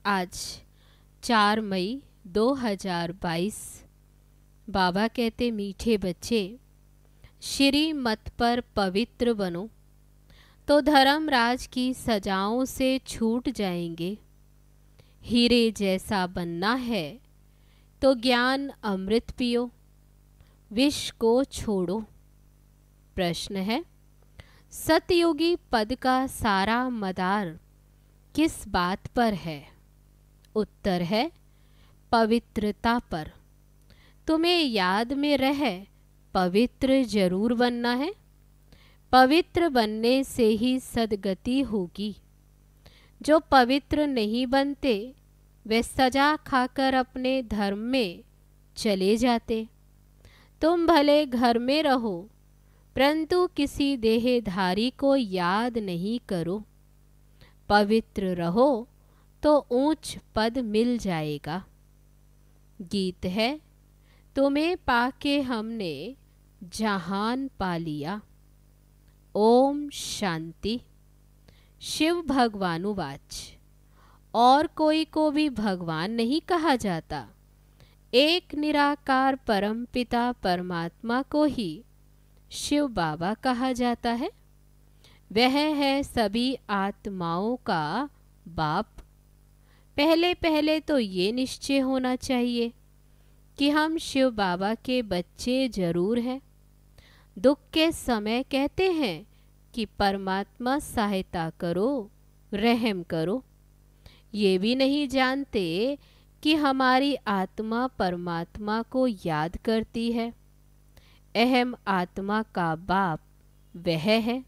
आज 4 मई 2022। बाबा कहते मीठे बच्चे, श्री मत पर पवित्र बनो तो धर्मराज की सजाओं से छूट जाएंगे। हीरे जैसा बनना है तो ज्ञान अमृत पियो, विष को छोड़ो। प्रश्न है, सतयुगी पद का सारा मदार किस बात पर है? उत्तर है, पवित्रता पर। तुम्हें याद में रहे पवित्र जरूर बनना है। पवित्र बनने से ही सद्गति होगी। जो पवित्र नहीं बनते वे सजा खाकर अपने धर्म में चले जाते। तुम भले घर में रहो परंतु किसी देहधारी को याद नहीं करो। पवित्र रहो तो ऊंच पद मिल जाएगा। गीत है, तुम्हें पाके हमने जहान पा लिया। ओम शांति। शिव भगवानुवाच। और कोई को भी भगवान नहीं कहा जाता। एक निराकार परम पिता परमात्मा को ही शिव बाबा कहा जाता है। वह है सभी आत्माओं का बाप। पहले पहले तो ये निश्चय होना चाहिए कि हम शिव बाबा के बच्चे जरूर हैं। दुख के समय कहते हैं कि परमात्मा सहायता करो, रहम करो। ये भी नहीं जानते कि हमारी आत्मा परमात्मा को याद करती है। अहम आत्मा का बाप वह है।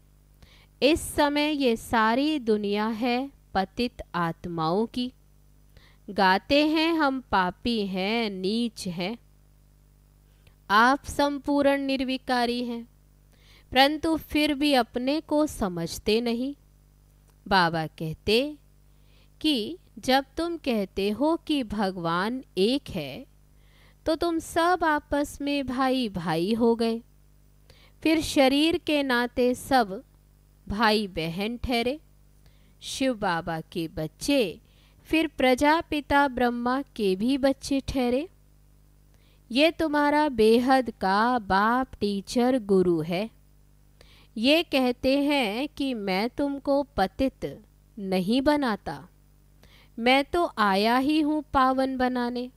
इस समय ये सारी दुनिया है पतित आत्माओं की। गाते हैं हम पापी हैं, नीच हैं। आप संपूर्ण निर्विकारी हैं परंतु फिर भी अपने को समझते नहीं। बाबा कहते कि जब तुम कहते हो कि भगवान एक है तो तुम सब आपस में भाई भाई हो गए। फिर शरीर के नाते सब भाई बहन ठहरे। शिव बाबा के बच्चे फिर प्रजापिता ब्रह्मा के भी बच्चे ठहरे। ये तुम्हारा बेहद का बाप टीचर गुरु है। ये कहते हैं कि मैं तुमको पतित नहीं बनाता, मैं तो आया ही हूँ पावन बनाने।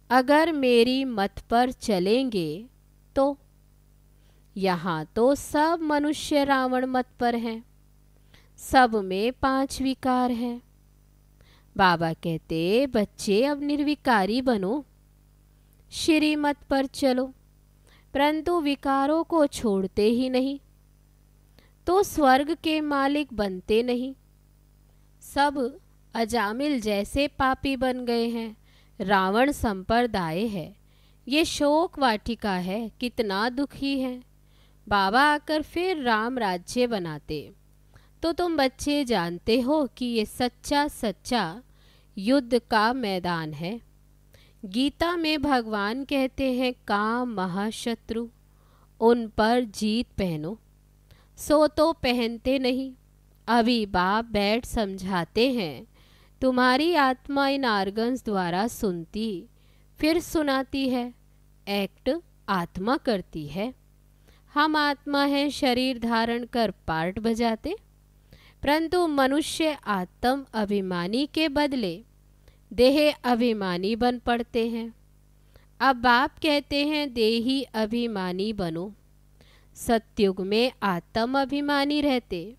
अगर मेरी मत पर चलेंगे तो यहाँ तो सब मनुष्य रावण मत पर हैं। सब में 5 विकार हैं। बाबा कहते बच्चे अब निर्विकारी बनो, श्री मत पर चलो, परंतु विकारों को छोड़ते ही नहीं तो स्वर्ग के मालिक बनते नहीं। सब अजामिल जैसे पापी बन गए हैं। रावण संप्रदाय है, ये शोक वाटिका है, कितना दुखी है। बाबा आकर फिर राम राज्य बनाते तो तुम बच्चे जानते हो कि ये सच्चा सच्चा युद्ध का मैदान है। गीता में भगवान कहते हैं काम महाशत्रु, उन पर जीत पहनो। सो तो पहनते नहीं। अभी बाप बैठ समझाते हैं। तुम्हारी आत्मा इन आर्गन्स द्वारा सुनती फिर सुनाती है। एक्ट आत्मा करती है। हम आत्मा हैं शरीर धारण कर पार्ट बजाते, परंतु मनुष्य आत्म अभिमानी के बदले देह अभिमानी बन पड़ते हैं। अब बाप कहते हैं देही अभिमानी बनो। सतयुग में आत्म अभिमानी रहते,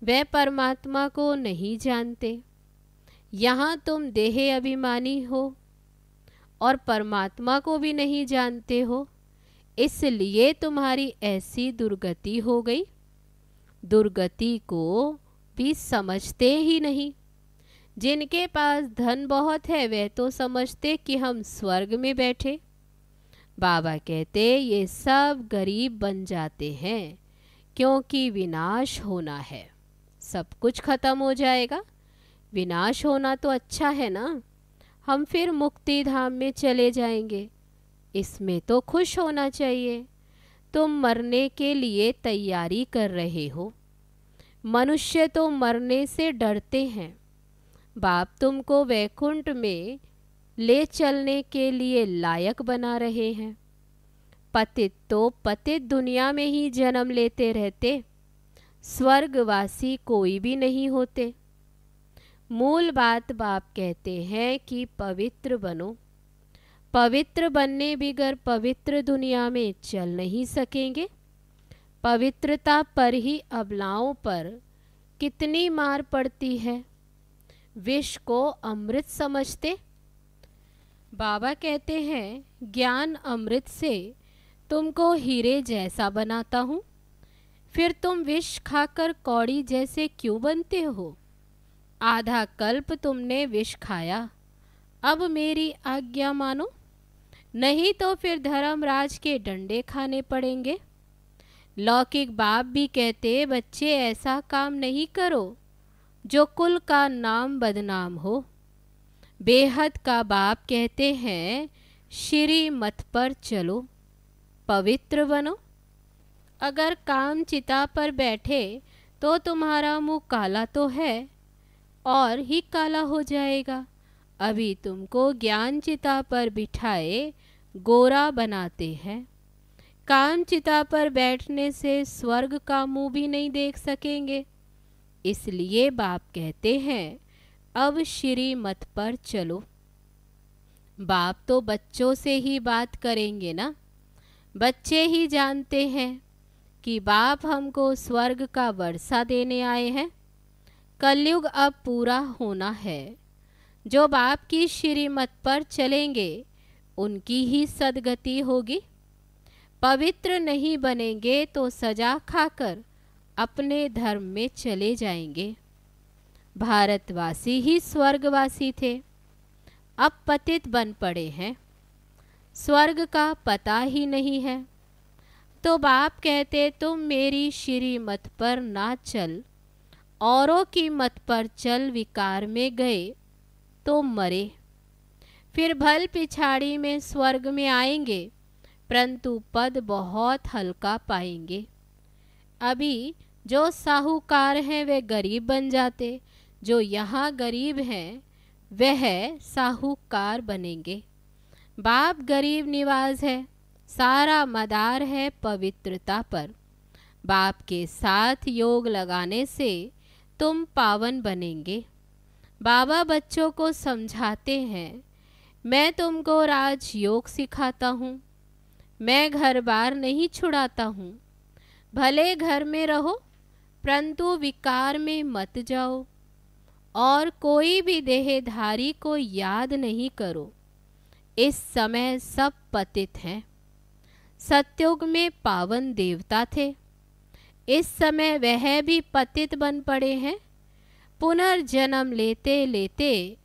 वे परमात्मा को नहीं जानते। यहाँ तुम देह अभिमानी हो और परमात्मा को भी नहीं जानते हो, इसलिए तुम्हारी ऐसी दुर्गति हो गई। दुर्गति को भी समझते ही नहीं। जिनके पास धन बहुत है वे तो समझते कि हम स्वर्ग में बैठे। बाबा कहते ये सब गरीब बन जाते हैं क्योंकि विनाश होना है। सब कुछ खत्म हो जाएगा। विनाश होना तो अच्छा है ना, हम फिर मुक्ति धाम में चले जाएंगे। इसमें तो खुश होना चाहिए। तुम मरने के लिए तैयारी कर रहे हो। मनुष्य तो मरने से डरते हैं। बाप तुमको वैकुंठ में ले चलने के लिए लायक बना रहे हैं। पतित तो पतित दुनिया में ही जन्म लेते रहते, स्वर्गवासी कोई भी नहीं होते। मूल बात बाप कहते हैं कि पवित्र बनो। पवित्र बनने बिगर पवित्र दुनिया में चल नहीं सकेंगे। पवित्रता पर ही अबलाओं पर कितनी मार पड़ती है। विष को अमृत समझते। बाबा कहते हैं ज्ञान अमृत से तुमको हीरे जैसा बनाता हूँ, फिर तुम विष खाकर कौड़ी जैसे क्यों बनते हो। आधा कल्प तुमने विष खाया, अब मेरी आज्ञा मानो, नहीं तो फिर धर्मराज के डंडे खाने पड़ेंगे। लौकिक बाप भी कहते बच्चे ऐसा काम नहीं करो जो कुल का नाम बदनाम हो। बेहद का बाप कहते हैं श्री मत पर चलो, पवित्र बनो। अगर काम चिता पर बैठे तो तुम्हारा मुंह काला तो है और ही काला हो जाएगा। अभी तुमको ज्ञान चिता पर बिठाए गोरा बनाते हैं। काम चिता पर बैठने से स्वर्ग का मुंह भी नहीं देख सकेंगे। इसलिए बाप कहते हैं अब श्री मत पर चलो। बाप तो बच्चों से ही बात करेंगे ना। बच्चे ही जानते हैं कि बाप हमको स्वर्ग का वर्षा देने आए हैं। कलयुग अब पूरा होना है। जो बाप की श्रीमत पर चलेंगे उनकी ही सद्गति होगी। पवित्र नहीं बनेंगे तो सजा खाकर अपने धर्म में चले जाएंगे। भारतवासी ही स्वर्गवासी थे, अब पतित बन पड़े हैं। स्वर्ग का पता ही नहीं है। तो बाप कहते तुम मेरी श्रीमत पर ना चल, औरों की मत पर चल विकार में गए तो मरे। फिर भल पिछाड़ी में स्वर्ग में आएंगे, परंतु पद बहुत हल्का पाएंगे। अभी जो साहूकार हैं वे गरीब बन जाते, जो यहाँ गरीब हैं वह साहूकार बनेंगे। बाप गरीब निवाज है, सारा मदार है पवित्रता पर। बाप के साथ योग लगाने से तुम पावन बनेंगे। बाबा बच्चों को समझाते हैं मैं तुमको राजयोग सिखाता हूँ, मैं घर बार नहीं छुड़ाता हूँ। भले घर में रहो परंतु विकार में मत जाओ, और कोई भी देहधारी को याद नहीं करो। इस समय सब पतित हैं। सतयुग में पावन देवता थे, इस समय वह भी पतित बन पड़े हैं। पुनर्जन्म लेते लेते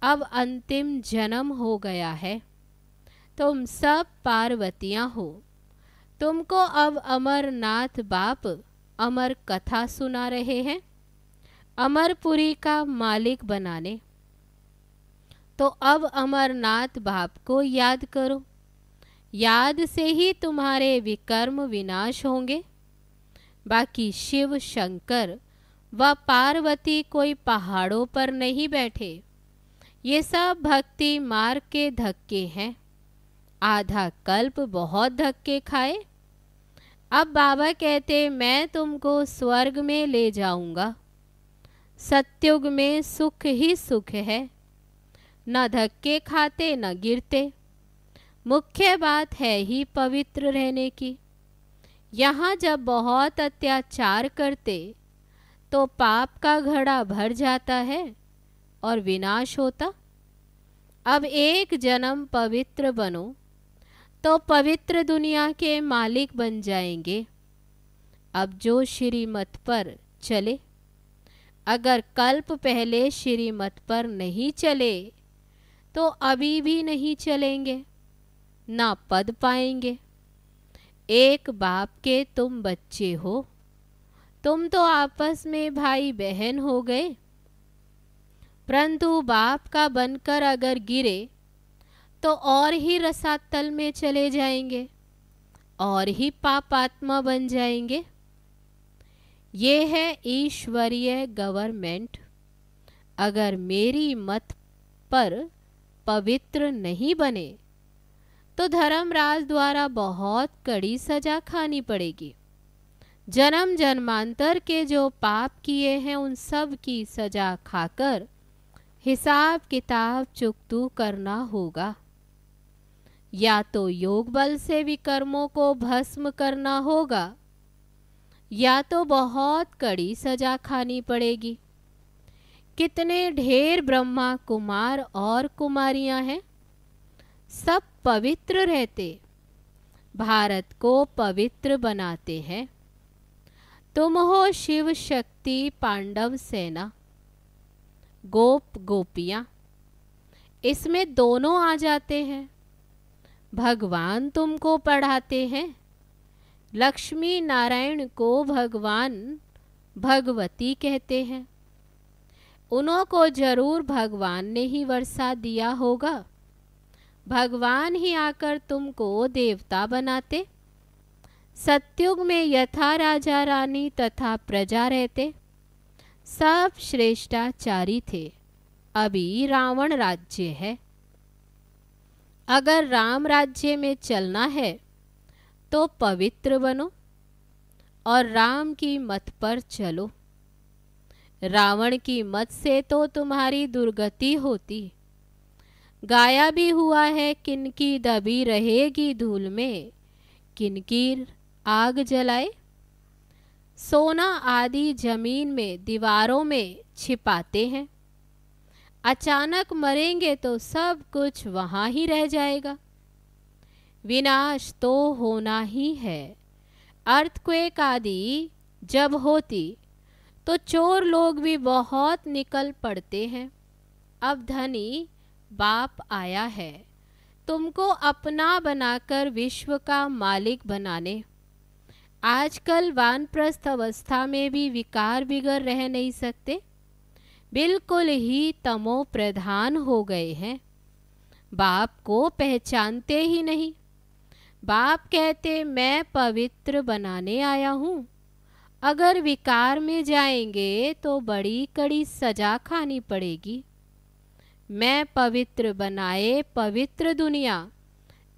अब अंतिम जन्म हो गया है। तुम सब पार्वतियाँ हो। तुमको अब अमरनाथ बाप अमर कथा सुना रहे हैं, अमरपुरी का मालिक बनाने। तो अब अमरनाथ बाप को याद करो। याद से ही तुम्हारे विकर्म विनाश होंगे। बाकी शिव शंकर व पार्वती कोई पहाड़ों पर नहीं बैठे। ये सब भक्ति मार्ग के धक्के हैं। आधा कल्प बहुत धक्के खाए। अब बाबा कहते मैं तुमको स्वर्ग में ले जाऊंगा। सत्युग में सुख ही सुख है, न धक्के खाते न गिरते। मुख्य बात है ही पवित्र रहने की। यहाँ जब बहुत अत्याचार करते तो पाप का घड़ा भर जाता है और विनाश होता। अब एक जन्म पवित्र बनो तो पवित्र दुनिया के मालिक बन जाएंगे। अब जो श्रीमत पर चले, अगर कल्प पहले श्रीमत पर नहीं चले तो अभी भी नहीं चलेंगे, ना पद पाएंगे। एक बाप के तुम बच्चे हो, तुम तो आपस में भाई बहन हो गए, परंतु बाप का बनकर अगर गिरे तो और ही रसातल में चले जाएंगे और ही पापात्मा बन जाएंगे। ये है ईश्वरीय गवर्नमेंट। अगर मेरी मत पर पवित्र नहीं बने तो धर्मराज द्वारा बहुत कड़ी सजा खानी पड़ेगी। जन्म जन्मांतर के जो पाप किए हैं उन सब की सजा खाकर हिसाब किताब चुकतू करना होगा। या तो योग बल से विकर्मों को भस्म करना होगा या तो बहुत कड़ी सजा खानी पड़ेगी। कितने ढेर ब्रह्मा कुमार और कुमारियां हैं, सब पवित्र रहते भारत को पवित्र बनाते हैं। तुम हो शिव शक्ति पांडव सेना गोप गोपियां, इसमें दोनों आ जाते हैं। भगवान तुमको पढ़ाते हैं। लक्ष्मी नारायण को भगवान भगवती कहते हैं। उन्हों को जरूर भगवान ने ही वर्षा दिया होगा। भगवान ही आकर तुमको देवता बनाते। सतयुग में यथा राजा रानी तथा प्रजा रहते, सब श्रेष्ठाचारी थे। अभी रावण राज्य है। अगर राम राज्य में चलना है तो पवित्र बनो और राम की मत पर चलो। रावण की मत से तो तुम्हारी दुर्गति होती। गाया भी हुआ है, किनकी दबी रहेगी धूल में, किनकी आग जलाए। सोना आदि जमीन में दीवारों में छिपाते हैं। अचानक मरेंगे तो सब कुछ वहाँ ही रह जाएगा। विनाश तो होना ही है। अर्थक्वेक आदि जब होती तो चोर लोग भी बहुत निकल पड़ते हैं। अब धनी बाप आया है तुमको अपना बनाकर विश्व का मालिक बनाने। आजकल वानप्रस्थ अवस्था में भी विकार बिगड़ रह नहीं सकते, बिल्कुल ही तमो प्रधान हो गए हैं। बाप को पहचानते ही नहीं। बाप कहते मैं पवित्र बनाने आया हूँ। अगर विकार में जाएंगे तो बड़ी कड़ी सजा खानी पड़ेगी। मैं पवित्र बनाए पवित्र दुनिया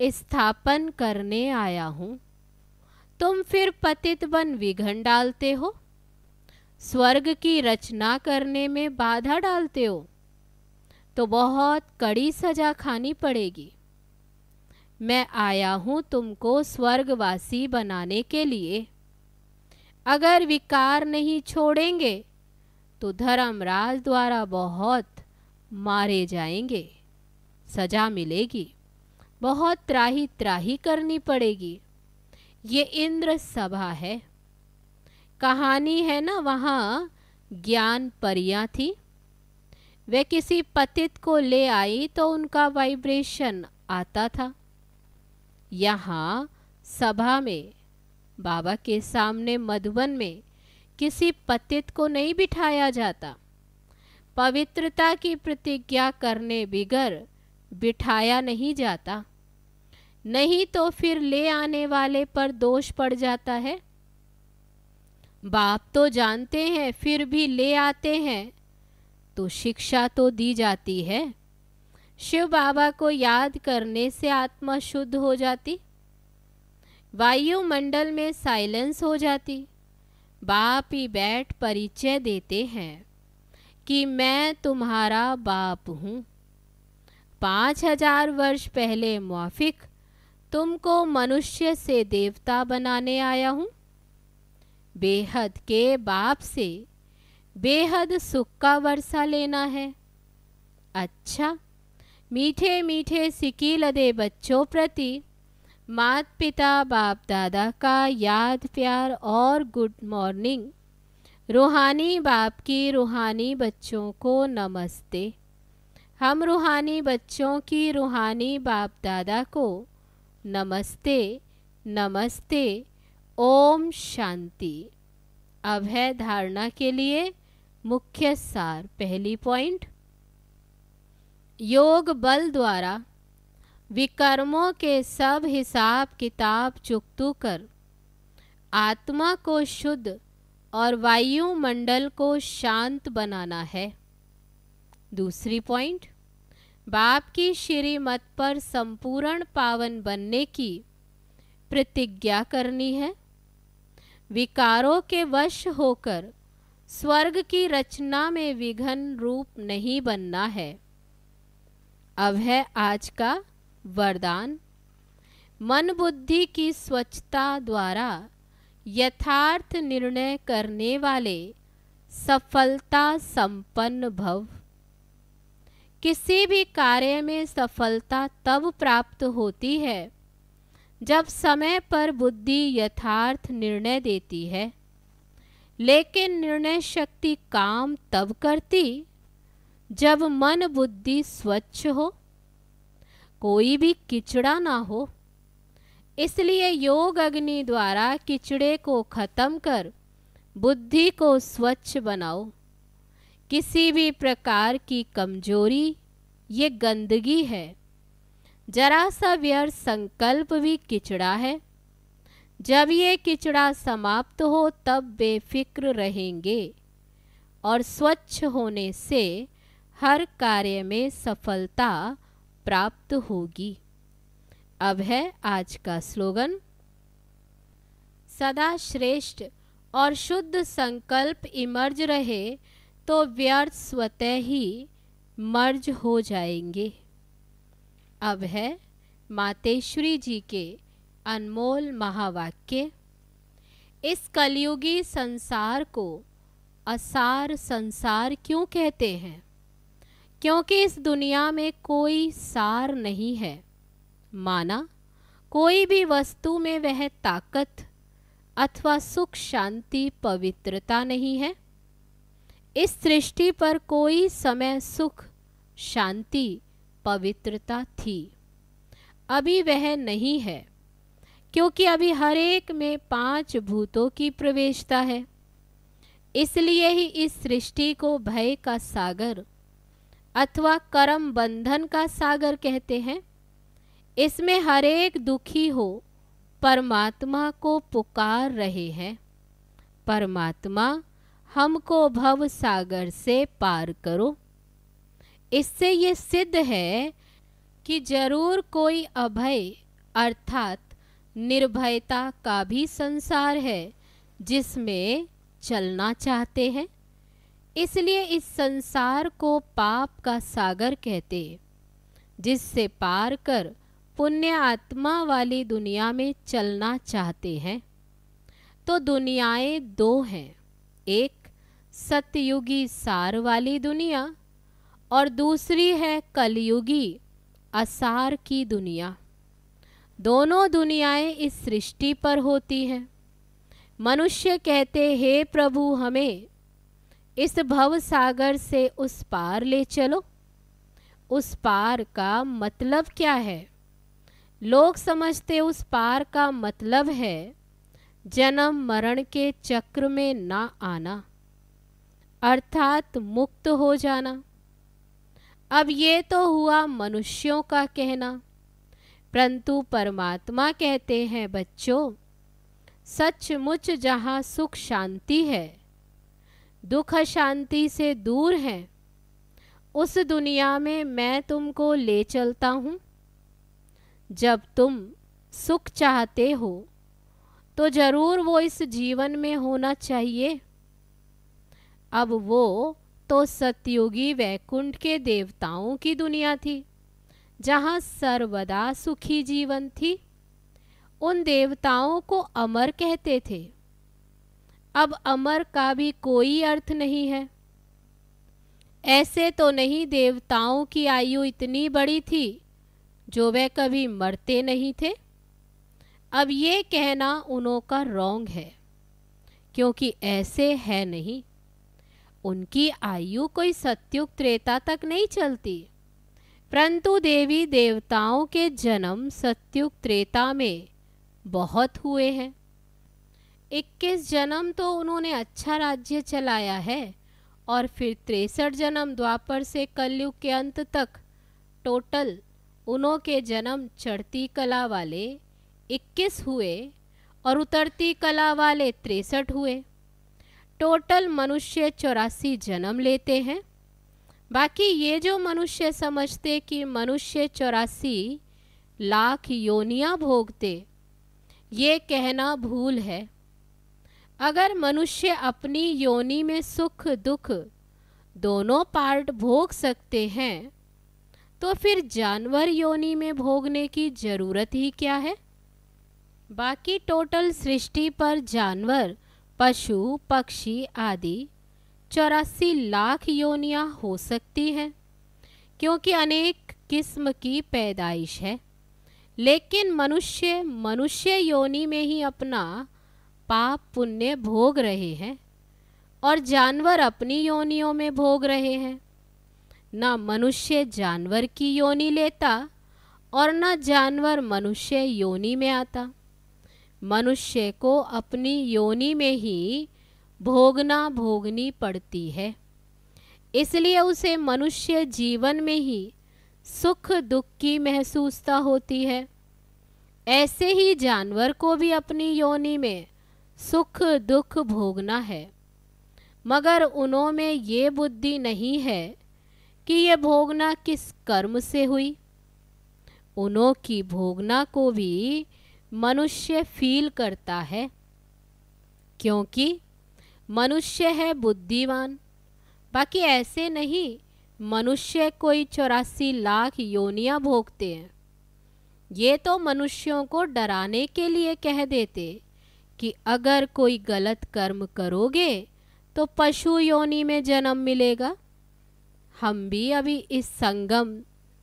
स्थापन करने आया हूँ। तुम फिर पतित बन विघन डालते हो, स्वर्ग की रचना करने में बाधा डालते हो, तो बहुत कड़ी सजा खानी पड़ेगी। मैं आया हूँ तुमको स्वर्गवासी बनाने के लिए। अगर विकार नहीं छोड़ेंगे तो धर्मराज द्वारा बहुत मारे जाएंगे, सजा मिलेगी, बहुत त्राही त्राही करनी पड़ेगी। ये इंद्र सभा है। कहानी है ना, वहाँ ज्ञान परियां थी। वे किसी पतित को ले आई तो उनका वाइब्रेशन आता था। यहाँ सभा में बाबा के सामने मधुबन में किसी पतित को नहीं बिठाया जाता। पवित्रता की प्रतिज्ञा करने बिगर बिठाया नहीं जाता, नहीं तो फिर ले आने वाले पर दोष पड़ जाता है। बाप तो जानते हैं फिर भी ले आते हैं तो शिक्षा तो दी जाती है। शिव बाबा को याद करने से आत्मा शुद्ध हो जाती, वायुमंडल में साइलेंस हो जाती। बाप ही बैठ परिचय देते हैं कि मैं तुम्हारा बाप हूँ। 5000 वर्ष पहले मौफिक तुमको मनुष्य से देवता बनाने आया हूँ। बेहद के बाप से बेहद सुख का वर्षा लेना है। अच्छा, मीठे मीठे सिकी लदे बच्चों प्रति मात पिता बाप दादा का याद प्यार और गुड मॉर्निंग। रूहानी बाप की रूहानी बच्चों को नमस्ते। हम रूहानी बच्चों की रूहानी बाप दादा को नमस्ते नमस्ते। ओम शांति। अब है धारणा के लिए मुख्य सार। पहली पॉइंट, योग बल द्वारा विकर्मों के सब हिसाब किताब चुकतू कर आत्मा को शुद्ध और वायुमंडल को शांत बनाना है। दूसरी पॉइंट, बाप की श्रीमत पर संपूर्ण पावन बनने की प्रतिज्ञा करनी है। विकारों के वश होकर स्वर्ग की रचना में विघ्न रूप नहीं बनना है। अब है आज का वरदान। मन बुद्धि की स्वच्छता द्वारा यथार्थ निर्णय करने वाले सफलता संपन्न भव। किसी भी कार्य में सफलता तब प्राप्त होती है जब समय पर बुद्धि यथार्थ निर्णय देती है, लेकिन निर्णय शक्ति काम तब करती जब मन बुद्धि स्वच्छ हो, कोई भी किचड़ा ना हो। इसलिए योग अग्नि द्वारा किचड़े को खत्म कर बुद्धि को स्वच्छ बनाओ। किसी भी प्रकार की कमजोरी ये गंदगी है। जरा सा व्यर्थ संकल्प भी किचड़ा है। जब ये किचड़ा समाप्त हो तब बेफिक्र रहेंगे और स्वच्छ होने से हर कार्य में सफलता प्राप्त होगी। अब है आज का स्लोगन। सदा श्रेष्ठ और शुद्ध संकल्प इमर्ज रहे तो व्यर्थ स्वतः ही मर्ज हो जाएंगे। अब है मातेश्वरी जी के अनमोल महावाक्य। इस कलयुगी संसार को असार संसार क्यों कहते हैं? क्योंकि इस दुनिया में कोई सार नहीं है। माना कोई भी वस्तु में वह ताकत अथवा सुख शांति पवित्रता नहीं है। इस सृष्टि पर कोई समय सुख शांति पवित्रता थी, अभी वह नहीं है, क्योंकि अभी हर एक में 5 भूतों की प्रवेशता है। इसलिए ही इस सृष्टि को भय का सागर अथवा कर्म बंधन का सागर कहते हैं। इसमें हर एक दुखी हो परमात्मा को पुकार रहे हैं, परमात्मा हमको भव सागर से पार करो। इससे ये सिद्ध है कि जरूर कोई अभय अर्थात निर्भयता का भी संसार है जिसमें चलना चाहते हैं। इसलिए इस संसार को पाप का सागर कहते, जिससे पार कर पुण्य आत्मा वाली दुनिया में चलना चाहते हैं। तो दुनियाएं 2 हैं, एक सतयुगी सार वाली दुनिया और दूसरी है कलयुगी असार की दुनिया। दोनों दुनियाएं इस सृष्टि पर होती हैं। मनुष्य कहते, हे प्रभु हमें इस भव सागर से उस पार ले चलो। उस पार का मतलब क्या है? लोग समझते उस पार का मतलब है जन्म मरण के चक्र में ना आना, अर्थात मुक्त हो जाना। अब ये तो हुआ मनुष्यों का कहना, परंतु परमात्मा कहते हैं बच्चों, सचमुच जहाँ सुख शांति है, दुख शांति से दूर है, उस दुनिया में मैं तुमको ले चलता हूँ। जब तुम सुख चाहते हो तो जरूर वो इस जीवन में होना चाहिए। अब वो तो सतयुगी वैकुंठ के देवताओं की दुनिया थी, जहाँ सर्वदा सुखी जीवन थी। उन देवताओं को अमर कहते थे। अब अमर का भी कोई अर्थ नहीं है। ऐसे तो नहीं देवताओं की आयु इतनी बड़ी थी जो वे कभी मरते नहीं थे। अब ये कहना उन्हों का रॉन्ग है, क्योंकि ऐसे है नहीं। उनकी आयु कोई सतयुग त्रेता तक नहीं चलती, परंतु देवी देवताओं के जन्म सतयुग त्रेता में बहुत हुए हैं। 21 जन्म तो उन्होंने अच्छा राज्य चलाया है, और फिर 63 जन्म द्वापर से कलयुग के अंत तक टोटल उन्हों के जन्म चढ़ती कला वाले 21 हुए और उतरती कला वाले 63 हुए। टोटल मनुष्य 84 जन्म लेते हैं। बाकी ये जो मनुष्य समझते कि मनुष्य 84 लाख योनियां भोगते, ये कहना भूल है। अगर मनुष्य अपनी योनि में सुख दुख दोनों पार्ट भोग सकते हैं, तो फिर जानवर योनि में भोगने की जरूरत ही क्या है। बाकी टोटल सृष्टि पर जानवर, पशु, पक्षी आदि 84 लाख योनियां हो सकती हैं, क्योंकि अनेक किस्म की पैदाइश है। लेकिन मनुष्य योनि में ही अपना पाप पुण्य भोग रहे हैं और जानवर अपनी योनियों में भोग रहे हैं। न मनुष्य जानवर की योनि लेता और न जानवर मनुष्य योनि में आता। मनुष्य को अपनी योनि में ही भोगनी पड़ती है, इसलिए उसे मनुष्य जीवन में ही सुख दुख की महसूसता होती है। ऐसे ही जानवर को भी अपनी योनि में सुख दुख भोगना है, मगर उन्हों में ये बुद्धि नहीं है कि ये भोगना किस कर्म से हुई। उन्हों की भोगना को भी मनुष्य फील करता है, क्योंकि मनुष्य है बुद्धिमान। बाकी ऐसे नहीं मनुष्य कोई 84 लाख योनियां भोगते हैं। ये तो मनुष्यों को डराने के लिए कह देते कि अगर कोई गलत कर्म करोगे तो पशु योनि में जन्म मिलेगा। हम भी अभी इस संगम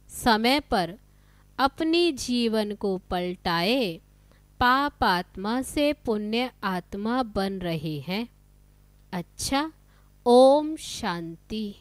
समय पर अपनी जीवन को पलटाए पाप आत्मा से पुण्य आत्मा बन रहे हैं। अच्छा, ओम शांति।